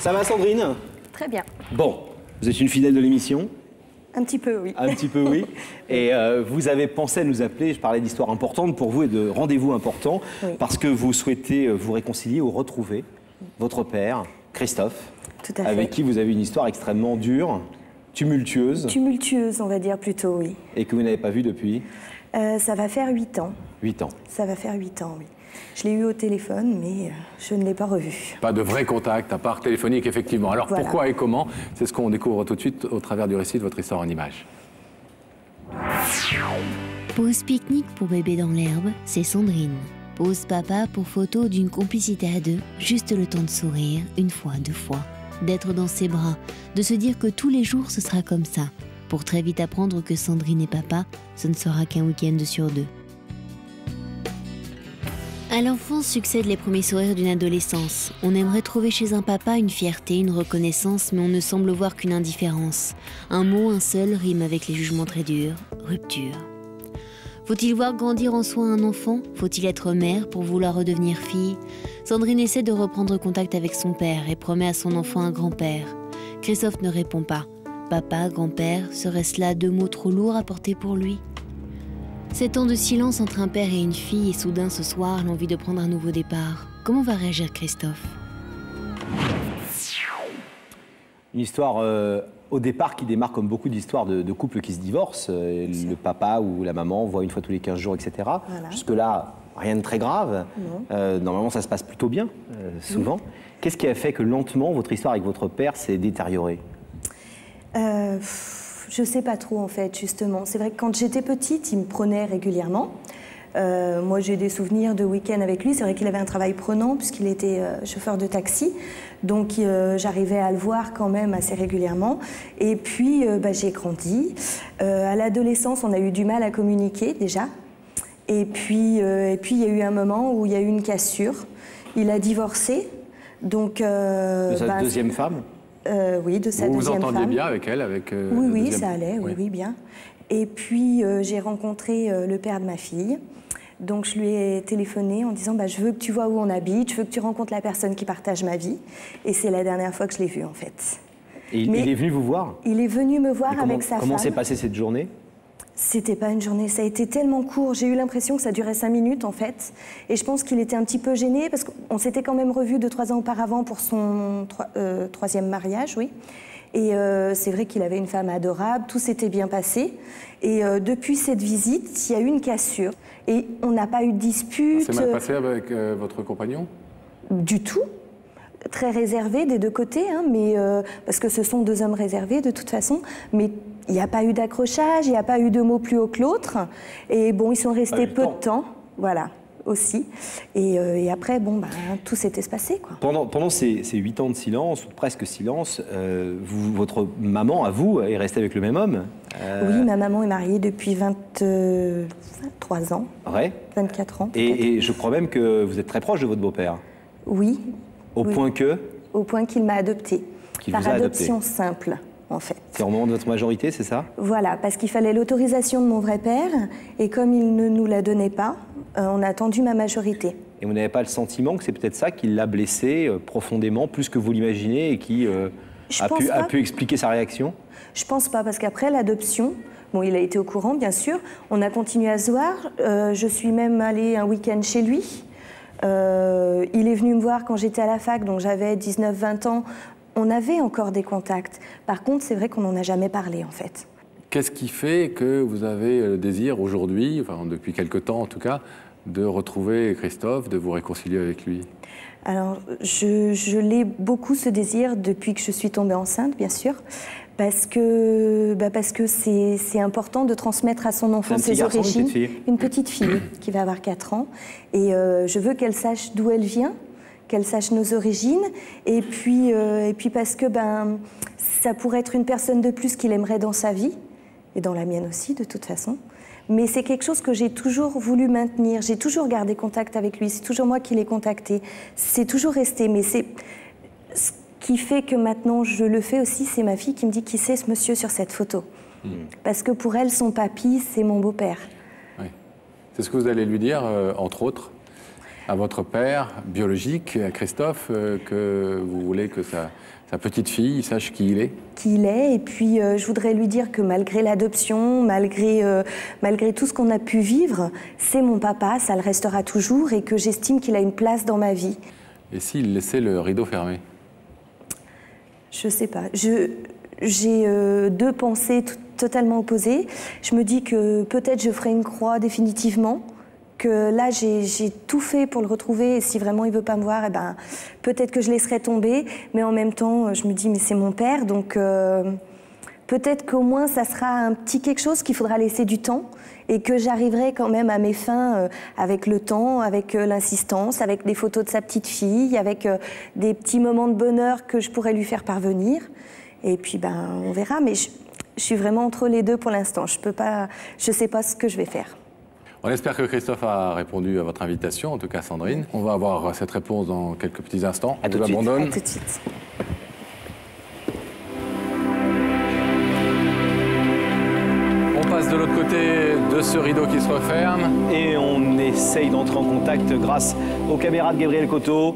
Ça va, Sandrine? Très bien. Bon, vous êtes une fidèle de l'émission? Un petit peu, oui. Un petit peu, oui. Et vous avez pensé à nous appeler, je parlais d'histoires importantes pour vous et de rendez-vous importants, Oui. parce que vous souhaitez vous réconcilier ou retrouver votre père, Christophe, Tout à fait. avec qui vous avez une histoire extrêmement dure, tumultueuse, Tumultueuse, on va dire plutôt, oui. et que vous n'avez pas vu depuis Ça va faire 8 ans. 8 ans. Ça va faire 8 ans, oui. Je l'ai eu au téléphone, mais je ne l'ai pas revu. Pas de vrai contact, à part téléphonique, effectivement. Alors Voilà. pourquoi et comment? C'est ce qu'on découvre tout de suite au travers du récit de votre histoire en images. Pause pique-nique pour bébé dans l'herbe, c'est Sandrine. Pause papa pour photo d'une complicité à deux, juste le temps de sourire, une fois, deux fois, d'être dans ses bras, de se dire que tous les jours ce sera comme ça, pour très vite apprendre que Sandrine et papa, ce ne sera qu'un week-end sur deux. À l'enfance succèdent les premiers sourires d'une adolescence. On aimerait trouver chez un papa une fierté, une reconnaissance, mais on ne semble voir qu'une indifférence. Un mot, un seul, rime avec les jugements très durs, rupture. Faut-il voir grandir en soi un enfant? Faut-il être mère pour vouloir redevenir fille? Sandrine essaie de reprendre contact avec son père et promet à son enfant un grand-père. Christophe ne répond pas. Papa, grand-père, serait-ce là deux mots trop lourds à porter pour lui? 7 ans de silence entre un père et une fille, et soudain ce soir, l'envie de prendre un nouveau départ. Comment va réagir Christophe? Une histoire au départ qui démarre comme beaucoup d'histoires de couples qui se divorcent. Le papa ou la maman voit une fois tous les 15 jours, etc. Voilà. Jusque-là, rien de très grave. Normalement, ça se passe plutôt bien, souvent. Oui. Qu'est-ce qui a fait que lentement, votre histoire avec votre père s'est détériorée? Je sais pas trop, en fait, justement. C'est vrai que quand j'étais petite, il me prenait régulièrement. Moi, j'ai des souvenirs de week-end avec lui. C'est vrai qu'il avait un travail prenant puisqu'il était chauffeur de taxi. Donc, j'arrivais à le voir quand même assez régulièrement. Et puis, j'ai grandi. À l'adolescence, on a eu du mal à communiquer déjà. Et puis, il y a eu un moment où il y a eu une cassure. Il a divorcé. Donc, De sa deuxième femme? Oui, de sa Vous vous deuxième femme. entendiez bien avec elle, avec Oui, la oui, deuxième- ça allait, oui, oui, bien. Et puis, j'ai rencontré le père de ma fille. Donc, je lui ai téléphoné en disant je veux que tu vois où on habite, je veux que tu rencontres la personne qui partage ma vie. Et c'est la dernière fois que je l'ai vu, en fait. Et Mais il est venu vous voir? il est venu me voir Et comment, avec sa comment s'est femme. passée cette journée? C'était pas une journée, ça a été tellement court. J'ai eu l'impression que ça durait 5 minutes, en fait. Et je pense qu'il était un petit peu gêné, parce qu'on s'était quand même revus 2-3 ans auparavant pour son troisième mariage, oui. Et c'est vrai qu'il avait une femme adorable, tout s'était bien passé. Et depuis cette visite, il y a eu une cassure. Et on n'a pas eu de dispute. C'est mal passé avec votre compagnon? Du tout. Très réservé des deux côtés, hein, mais, parce que ce sont deux hommes réservés de toute façon. Mais il n'y a pas eu d'accrochage, il n'y a pas eu de mots plus haut que l'autre. Et bon, ils sont restés peu de temps, voilà, aussi. Et après, tout s'était passé, quoi. Pendant ces 8 ans de silence, ou presque silence, votre maman, à vous, est restée avec le même homme? Oui, ma maman est mariée depuis 23 ans, Ouais. 24 ans. peut-être. Et je crois même que vous êtes très proche de votre beau-père. Oui. Au Oui. point que, Au point qu'il m'a adoptée. Qu'il Par vous a adopté. adoption simple, en fait. c'est au moment de votre majorité, c'est ça? Voilà, parce qu'il fallait l'autorisation de mon vrai père, et comme il ne nous la donnait pas, on a attendu ma majorité. Et vous n'avez pas le sentiment que c'est peut-être ça qui l'a blessé profondément, plus que vous l'imaginez, et qui Je a pense pu pas. expliquer sa réaction? Je pense pas, parce qu'après l'adoption, bon, il a été au courant, bien sûr, on a continué à se voir, je suis même allée un week-end chez lui. Il est venu me voir quand j'étais à la fac, donc j'avais 19-20 ans. On avait encore des contacts. Par contre, c'est vrai qu'on n'en a jamais parlé, en fait. Qu'est-ce qui fait que vous avez le désir aujourd'hui, enfin depuis quelque temps en tout cas, de retrouver Christophe, de vous réconcilier avec lui? Alors, je l'ai beaucoup, ce désir, depuis que je suis tombée enceinte, bien sûr, parce que c'est important de transmettre à son enfant C'est un petit ses garçon, une origines. petite fille? Une petite fille qui va avoir 4 ans. Et je veux qu'elle sache d'où elle vient, qu'elle sache nos origines. Et puis parce que ça pourrait être une personne de plus qu'il aimerait dans sa vie, et dans la mienne aussi, de toute façon. Mais c'est quelque chose que j'ai toujours voulu maintenir. J'ai toujours gardé contact avec lui. C'est toujours moi qui l'ai contacté. C'est toujours resté. Mais c'est ce qui fait que maintenant je le fais aussi, c'est ma fille qui me dit qui c'est ce monsieur sur cette photo. Parce que pour elle, son papy, c'est mon beau-père. Oui. C'est ce que vous allez lui dire, entre autres? à votre père biologique, à Christophe, que vous voulez que sa petite fille sache qui il est? Qui il est, et puis je voudrais lui dire que malgré l'adoption, malgré tout ce qu'on a pu vivre, c'est mon papa, ça le restera toujours, et que j'estime qu'il a une place dans ma vie. Et s'il laissait le rideau fermé? Je sais pas. J'ai deux pensées totalement opposées. Je me dis que peut-être je ferai une croix définitivement, que là j'ai tout fait pour le retrouver, et si vraiment il veut pas me voir, eh ben, peut-être que je laisserai tomber, mais en même temps je me dis mais c'est mon père, donc peut-être qu'au moins ça sera un petit quelque chose qu'il faudra laisser du temps, et que j'arriverai quand même à mes fins avec le temps, avec l'insistance, avec des photos de sa petite fille, avec des petits moments de bonheur que je pourrais lui faire parvenir, et puis ben on verra, mais je suis vraiment entre les deux pour l'instant, je sais pas ce que je vais faire. On espère que Christophe a répondu à votre invitation, en tout cas Sandrine. On va avoir cette réponse dans quelques petits instants. À tout de suite. À tout de suite. On passe de l'autre côté de ce rideau qui se referme. Et on essaye d'entrer en contact grâce aux caméras de Gabriel Coteau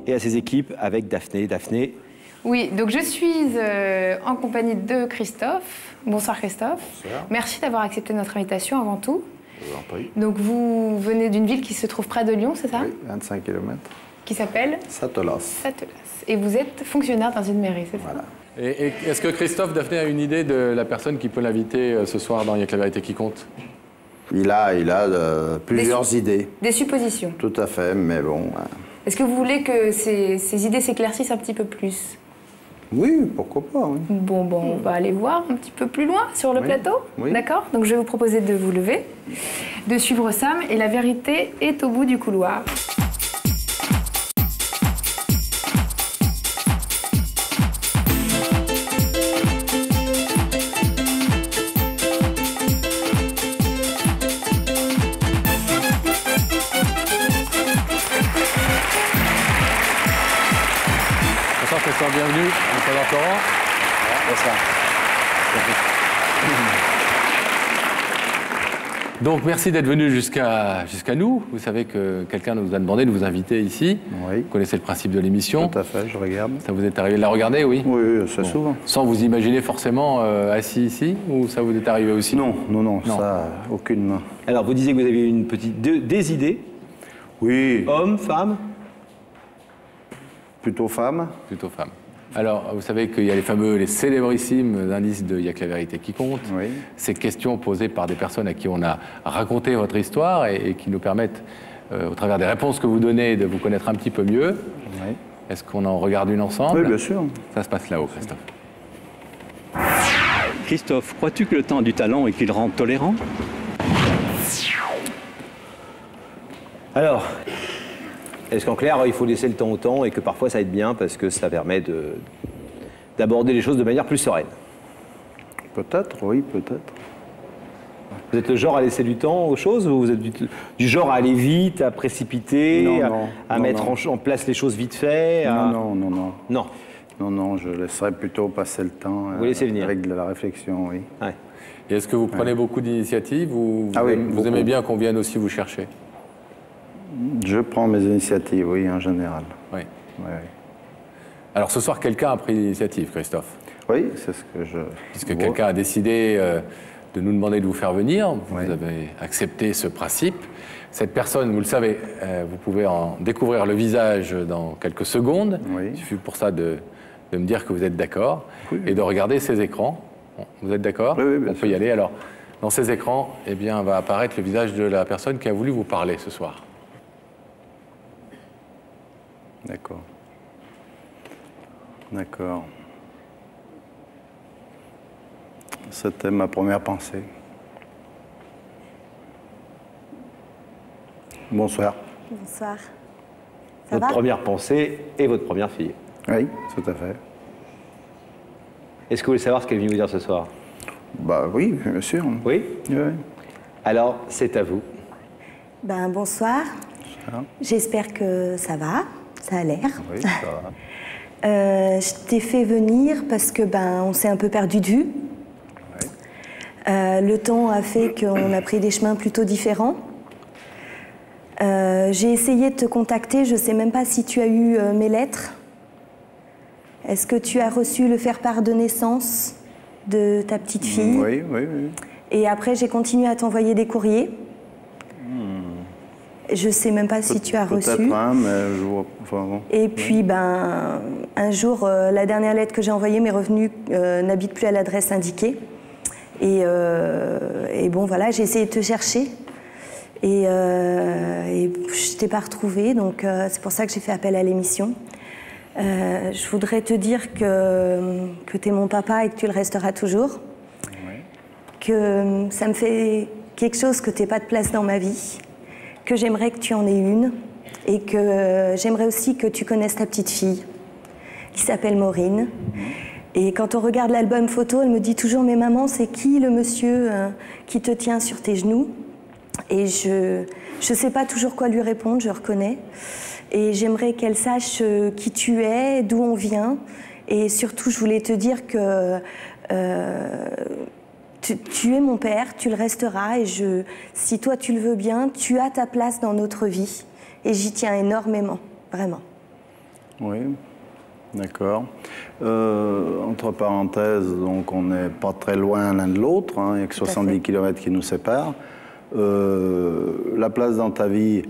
et à ses équipes avec Daphné. Daphné. Oui, donc je suis en compagnie de Christophe. Bonsoir Christophe. Bonsoir. Merci d'avoir accepté notre invitation avant tout. Je vous en prie. Donc vous venez d'une ville qui se trouve près de Lyon, c'est ça? Oui, 25 km. Qui s'appelle Satolas. Satolas. Et vous êtes fonctionnaire dans une mairie, c'est ça? Voilà. Et est-ce que Christophe, Daphné, a une idée de la personne qui peut l'inviter ce soir dans Il y a que la vérité qui compte? Il a plusieurs idées. Des suppositions. Tout à fait, mais bon. Est-ce que vous voulez que ces idées s'éclaircissent un petit peu plus? Oui, pourquoi pas, oui. Bon, on va aller voir un petit peu plus loin sur le plateau. Oui. D'accord? Donc je vais vous proposer de vous lever, de suivre Sam, et la vérité est au bout du couloir. Bonsoir Christophe, bienvenue. Bonsoir Florent. Bonsoir. Donc merci d'être venu jusqu'à nous. Vous savez que quelqu'un nous a demandé de vous inviter ici. Oui. Vous connaissez le principe de l'émission. Tout à fait, je regarde. Ça vous est arrivé de la regarder, oui? Oui, c'est souvent. Sans vous imaginer forcément assis ici, ou ça vous est arrivé aussi? Non, ça, aucunement. Alors, vous disiez que vous aviez des idées. Oui, Hommes, femmes? plutôt femme. Plutôt femme. Alors, vous savez qu'il y a les célébrissimes indices de Il y a que la vérité qui compte. Oui. Ces questions posées par des personnes à qui on a raconté votre histoire et qui nous permettent, au travers des réponses que vous donnez, de vous connaître un petit peu mieux. Oui. Est-ce qu'on en regarde une ensemble? Oui, bien sûr. Ça se passe là-haut, Christophe. Christophe, crois-tu que le temps a du talent et qu'il rend tolérant? Alors, est-ce qu'en clair, il faut laisser le temps au temps et que parfois ça aide bien parce que ça permet d'aborder les choses de manière plus sereine? Peut-être, oui, peut-être. Vous êtes le genre à laisser du temps aux choses ou vous êtes du genre à aller vite, à précipiter, à mettre en place les choses vite fait? Non. Non. Je laisserais plutôt passer le temps. Vous laissez venir. Avec de la réflexion, oui. Ouais. Et est-ce que vous prenez beaucoup d'initiatives ou Oui, vous aimez beaucoup. bien qu'on vienne aussi vous chercher? Je prends mes initiatives, oui, en général. Oui. Oui, Alors ce soir, quelqu'un a pris l'initiative, Christophe. oui, c'est ce que je... Puisque quelqu'un a décidé de nous demander de vous faire venir, vous Oui. avez accepté ce principe. Cette personne, vous le savez, vous pouvez en découvrir le visage dans quelques secondes. Oui. Il suffit pour ça de me dire que vous êtes d'accord Oui. et de regarder ces écrans. Bon, vous êtes d'accord? Oui, bien On peut y sûr. aller. Alors, dans ces écrans, eh bien, va apparaître le visage de la personne qui a voulu vous parler ce soir. D'accord. D'accord. C'était ma première pensée. Bonsoir. Bonsoir. Ça Votre va? première pensée et votre première fille. Oui, tout à fait. Est-ce que vous voulez savoir ce qu'elle vient vous dire ce soir? Bah oui, bien sûr. Oui? Oui. Alors, c'est à vous. Ben, bonsoir. Ça, J'espère que ça va, ça a l'air. oui, ça va. Je t'ai fait venir parce que on s'est un peu perdu de vue. Le temps a fait qu'on a pris des chemins plutôt différents. J'ai essayé de te contacter, je ne sais même pas si tu as eu mes lettres. Est-ce que tu as reçu le faire-part de naissance de ta petite fille? Oui. Et après, j'ai continué à t'envoyer des courriers. Je ne sais même pas si tu as reçu. Peut-être un, mais je vois... Enfin, bon. Et puis, un jour, la dernière lettre que j'ai envoyée, mes revenus n'habitent plus à l'adresse indiquée. Et bon, voilà, j'ai essayé de te chercher. Et je ne t'ai pas retrouvée, donc c'est pour ça que j'ai fait appel à l'émission. Je voudrais te dire que tu es mon papa et que tu le resteras toujours. Oui. Que ça me fait quelque chose que tu n'aies pas de place dans ma vie. Que j'aimerais que tu en aies une. Et que j'aimerais aussi que tu connaisses ta petite fille, qui s'appelle Maureen. Et quand on regarde l'album photo, elle me dit toujours « Mais maman, c'est qui le monsieur qui te tient sur tes genoux ?» Et je ne sais pas toujours quoi lui répondre, je reconnais. Et j'aimerais qu'elle sache qui tu es, d'où on vient. Et surtout, je voulais te dire que tu es mon père, tu le resteras. Et si toi tu le veux bien, tu as ta place dans notre vie. Et j'y tiens énormément, vraiment. Oui, d'accord. Entre parenthèses, donc on n'est pas très loin l'un de l'autre. Hein, il n'y a que 70 km qui nous séparent. La place dans ta vie,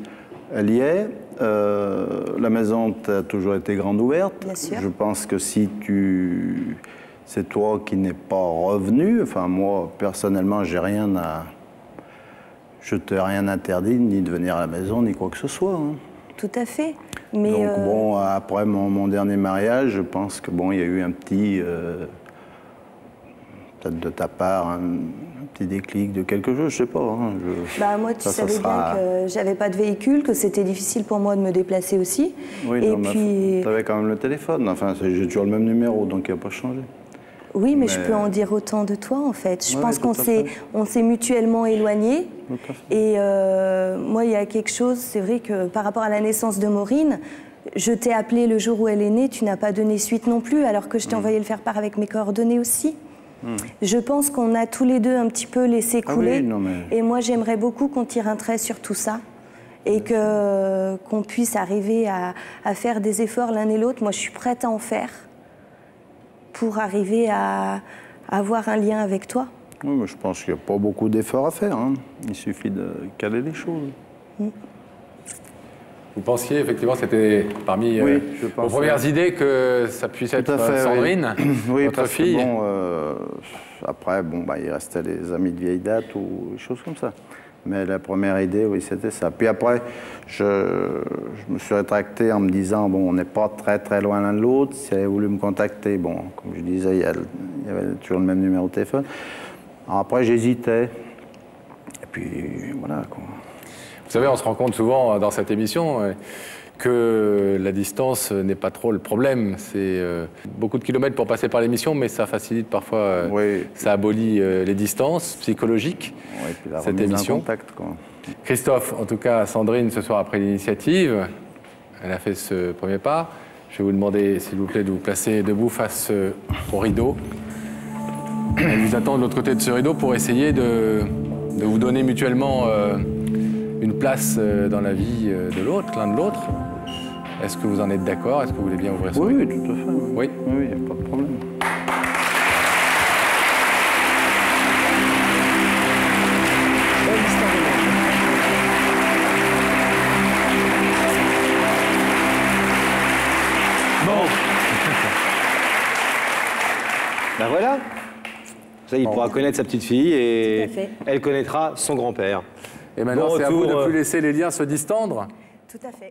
elle y est. La maison a toujours été grande ouverte. Bien sûr. Je pense que si c'est toi qui n'es pas revenu, enfin moi personnellement je t'ai rien interdit ni de venir à la maison ni quoi que ce soit. Hein. Tout à fait. Mais donc bon, après mon dernier mariage, je pense que bon, il y a eu un petit peut-être de ta part un petit déclic de quelque chose, je sais pas. Hein, moi, tu savais bien que j'avais pas de véhicule, que c'était difficile pour moi de me déplacer aussi. Oui, et non, puis tu avais quand même le téléphone. Enfin, j'ai toujours le même numéro, donc il n'a pas changé. Oui, mais je peux en dire autant de toi, en fait. Je pense qu'on s'est mutuellement éloignés. Et moi, il y a quelque chose, c'est vrai que par rapport à la naissance de Maureen, je t'ai appelé le jour où elle est née, tu n'as pas donné suite non plus, alors que je t'ai envoyé le faire-part avec mes coordonnées aussi. Je pense qu'on a tous les deux un petit peu laissé couler. Oui, non, mais... Et moi, j'aimerais beaucoup qu'on tire un trait sur tout ça. Et qu'on puisse arriver à faire des efforts l'un et l'autre. Moi, je suis prête à en faire pour arriver à avoir un lien avec toi. Oui, mais je pense qu'il n'y a pas beaucoup d'efforts à faire. Hein. Il suffit de caler les choses. Vous pensiez, effectivement, c'était parmi vos premières idées que ça puisse être Sandrine, votre fille. Bon, après, bon, il restait les amis de vieille date ou des choses comme ça. Mais la première idée, oui, c'était ça. Puis après, je me suis rétracté en me disant, bon, on n'est pas très, très loin l'un de l'autre. Si elle avait voulu me contacter, bon, comme je disais, il y avait toujours le même numéro de téléphone. Alors après, j'hésitais. Et puis, voilà, quoi. Vous savez, on se rend compte souvent dans cette émission que la distance n'est pas trop le problème. C'est beaucoup de kilomètres pour passer par l'émission, mais ça facilite parfois, ça abolit les distances psychologiques, cette émission. Contact, quoi. Christophe, en tout cas, Sandrine, ce soir, après l'initiative, elle a fait ce premier pas. Je vais vous demander, s'il vous plaît, de vous placer debout face au rideau. Elle vous attend de l'autre côté de ce rideau pour essayer de vous donner mutuellement une place dans la vie de l'autre, l'un de l'autre. Est-ce que vous en êtes d'accord? Est-ce que vous voulez bien ouvrir ce rideau? Oui, tout à fait. Oui, il n'y a pas de problème. Bon. Ben voilà. Ça, il pourra connaître sa petite fille et elle connaîtra son grand-père. Et maintenant, c'est à vous de ne plus laisser les liens se distendre. Tout à fait.